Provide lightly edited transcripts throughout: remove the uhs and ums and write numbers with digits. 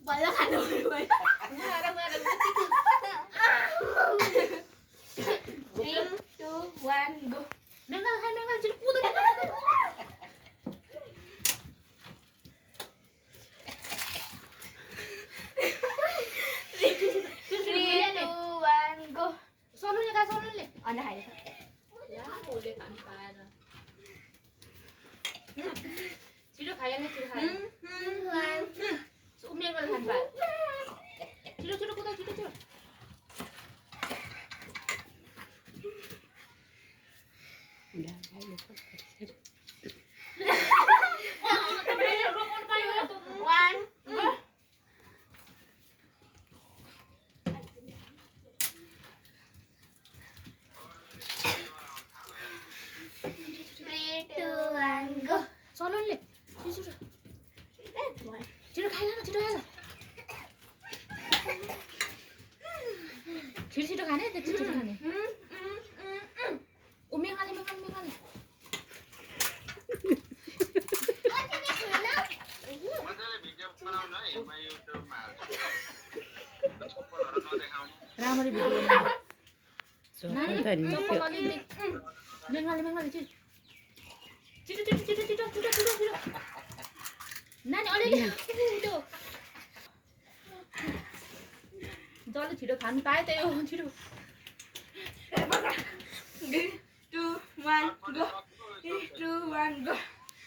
बल्ल खानु पर्यो गएर 3 2 1 गो मेंगल खाइ मेंगल छिटो कुद सोलुले खा सोलुले अनि खाइ ओले खानु पाएन छिटो खाइहाल्ने छिटो खाइहाल्ने मेंगल खानु पायो छिटो छिटो कुद छिटो छिटो सोलुले छिटो छिटो खाइला न छिटो खाइला छिटो छिटो खाने छिटो छिटो खाने ओ मेंगल राम्ररी भिडियो मेंगल छिटो छिटो छिटो छिटो छिटो छिटो छिटो नानी अलिअलि छिटो जल्दी छिटो खानु पायो त्यही हो छिटो 3 2 1 गो 3 2 1 गो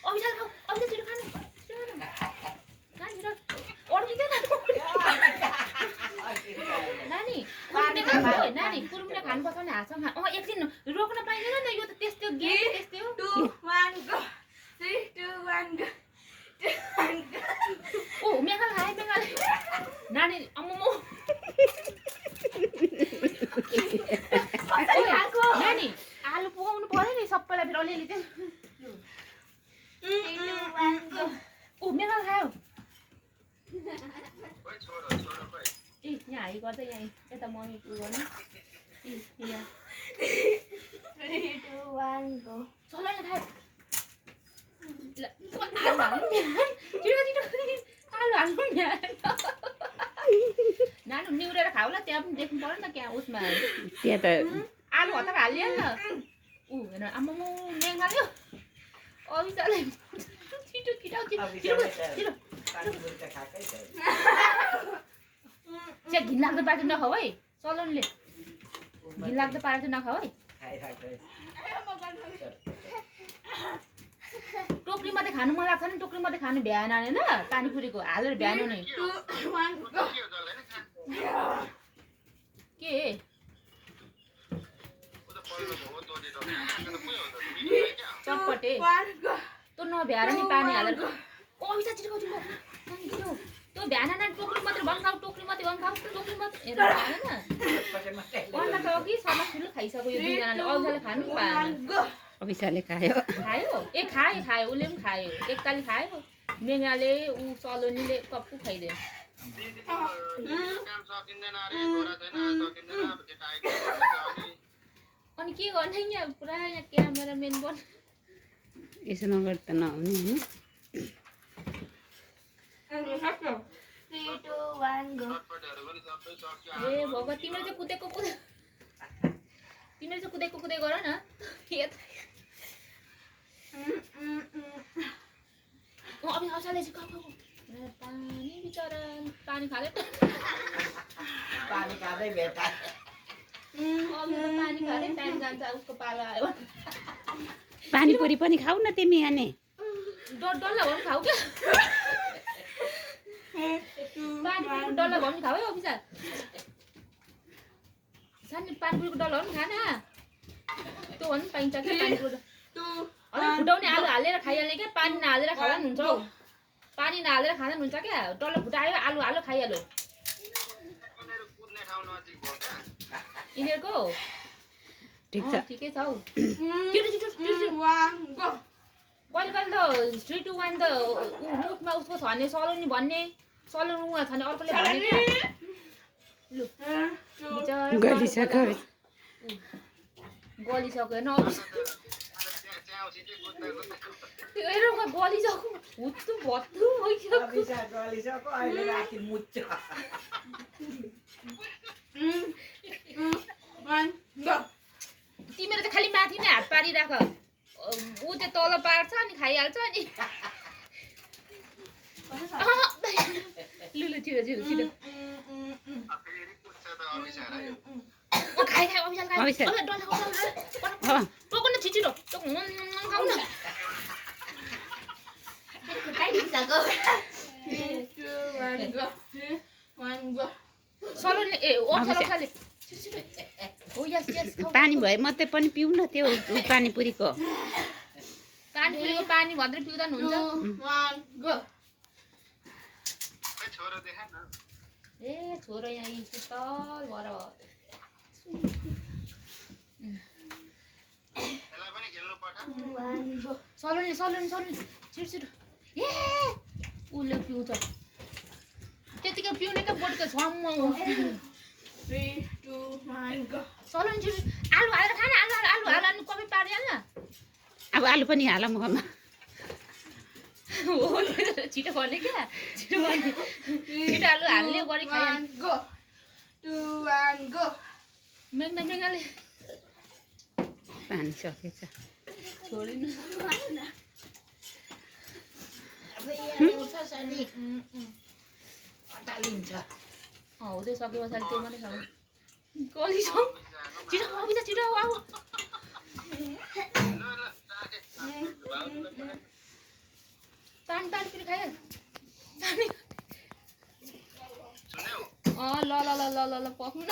अभिषेक खाऊ अभिषेक छिटो खानु नानी छिटो अड्किँदैन नानी नानी कुरुमुरे खानुपर्छ भने हातसँग खा एकछिन रोक्न पाइँदैन नि यो त त्यस्तै गेम त्यस्तै हो 2 1 गो 3 2 1 गो ओ मेघाल खाए मेघाल नानी अम्मो नानी आलु पकाउनु पर्यो नि सबैलाई फेरि अलिअलि चाहिँ ओ मेघाल खायो ए यहाँ हाइ गर्दै यहाँ यता मम्मी टु गर्नु यहाँ 3 2 1 गो चलाले खायो आलु हाल्नु छिटो छिटो आलु हाल्नु नानु निउरेर खाऊ ल त्यहाँ पनि देख्नु पर्यो नि त त्यहाँ उसमा त्यहाँ त आलु हतार हालिहाल न ऊ हेर आम्मा मेघाल्यो अभिषेकलाई छिटो छिटो छिटो छिटो चाहिँ घिनलाग्दो पारेर नखाऊ है चलाउनुले घिनलाग्दो पारेर नखाऊ है टोकरी मात्रै खानु मन लाग्छ नि टोकरी मात्रै खानु भ्याएन होइन पानीपुरीको हालेर भ्याएन नि के चटपटे तँ नभ्याएर नि पानी हालेर अभिषेक छिटो छिटो त्यो भ्यान न टोकरी मात्रै बन्खाऊ टोकरी मात्रै बन्खाऊ टोकरी मात्रै हेरेर भएन बन्दा त अघि सबै ठुलो खाइसक्यो यो दुईजनाले अभिषेकले खानु पाएन अभिषेकले खायो खायो ए खायो उसले पनि खायो एकताली खायो मेघाले ऊ सलोनीले कप्पु खाइदियो अनि के गर्ने यहाँ पुरा यहाँ क्यामेरामेन बन यसो नगर त नहुने होइन 3 2 1 गो ए भगवान् तिमीले चाहिँ कुदेको कुदै गर न अब हौसले चाहिँ पानी बिचरा पानी खाँदै पानी खाँदै भेटा पानी खाँदै टाइम जान्छ उसको पालो आयो पानीपुरी पनि खाऊ न तिमी आने डल्ला भयो खाऊ क्या पानीपुरीको डल्ला भयो खाऊ है अभिषेक सानो पानीपुरीको डल्ला पनि खाना त्यो भन्नु पाइन्छ क्या पानीपुरी फुटाउने आलु हालेर खाइहाल्ने क्या पानी नहालेर खाँदा पनि हुन्छ हौ पानी नहालेर खाँदा पनि हुन्छ क्या डल्ला फुटायो आलु हाल्यो खाइहाल्यो यिनीहरूको ठिक छ ठिकै छ हौ कहिले कहिले त 3 2 1 त मुखमा उसको छ भने सलोनी भन्ने सलोनी उहाँ छ भने अर्कोले भन्ने लु गलिसक्यो होइन गलिसक्यो हुत्तु भत्तु अहिले राति मुच्छ 1 go तिमीले त खालि माथि नै हात पारिराख ऊ त्यो तल पार्छ अनि खाइहाल्छ अनि लुलु छिटो छिटो छिटो खाइ खाइ अभिशाल खाइ अभिशाल। टोक न छिटो टोक खाऊ न 3 2 1 go 1 go सलोनले ए ओ सलोनले छिटो ओ यस यस पानी भए मात्रै पनि पिउ न त्यो पानीपुरीको पानीपुरीको पानी मात्रै पिउँदा नि हुन्छ 1 go ए छोरो यहाँ यी शीतल भएर सलोनले सलोन सलोन छिटो छिटो ए उसले पिउँछ त्यतिकै पिउने क्या बोटको छम्म 3 2 1 go सलोन छिटो आलु हालेर खान आलु आलु हाल अनि कपी पारिहाल्न अब आलु पनि हाल ममा हो छिटो गर्ने क्या छिटो गर्ने छिटो आलु हाल्ने गरी खाइहाल्ने 1 go 2 1 go मेघना मेघाले पानी सकेछ छोडिनु हुँदै सके पछाडि त्यो मात्रै खाऊ कली छ छिटो अभि त छिटो आऊ पानी पानी फेरि खाइहाल पानी ल ल ल ल ल ल पक्नु न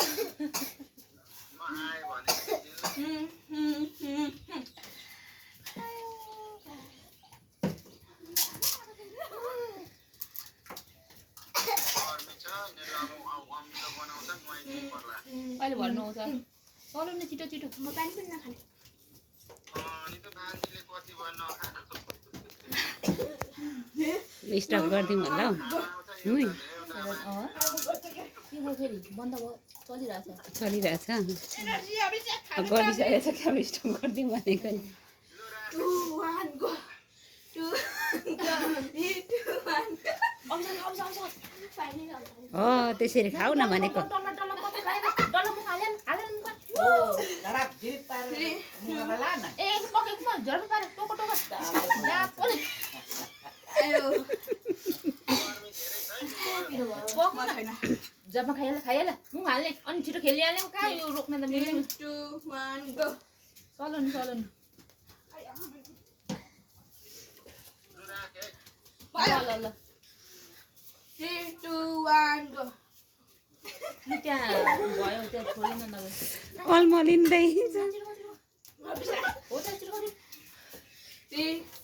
अहिले भन्नु आउँछ चलो न छिटो छिटो म पानी पनि नखाने स्टप गरिदिउँ होला हौ उही के भयो फेरि बन्द भयो चलिरहेछ चलिरहेछ अब गरिसकेको छ क्या स्टप गरिदिउँ भनेको नि 2 1 go 2 go 3 2 1 आउँछ आउँछ आउँछ हो त्यसरी खाऊ न भनेको डल्ला डल्ला कति खायो डल्ला मुख हालेन हालेन मुख ए पकेको झर्नु पारे टोको टोको यहाँ पोले आयो पक्नु छैन जबमा खाइहाल मुख हाल्ने अनि छिटो खेलिहाल्ने कहाँ यो रोक्न त मिल्दैन 2 1 go चलो नि ल ल ल 3 2 1 go त्यहाँ भयो त्यहाँ छोडिन नभए अल्मलिँदै हो त छिटो 3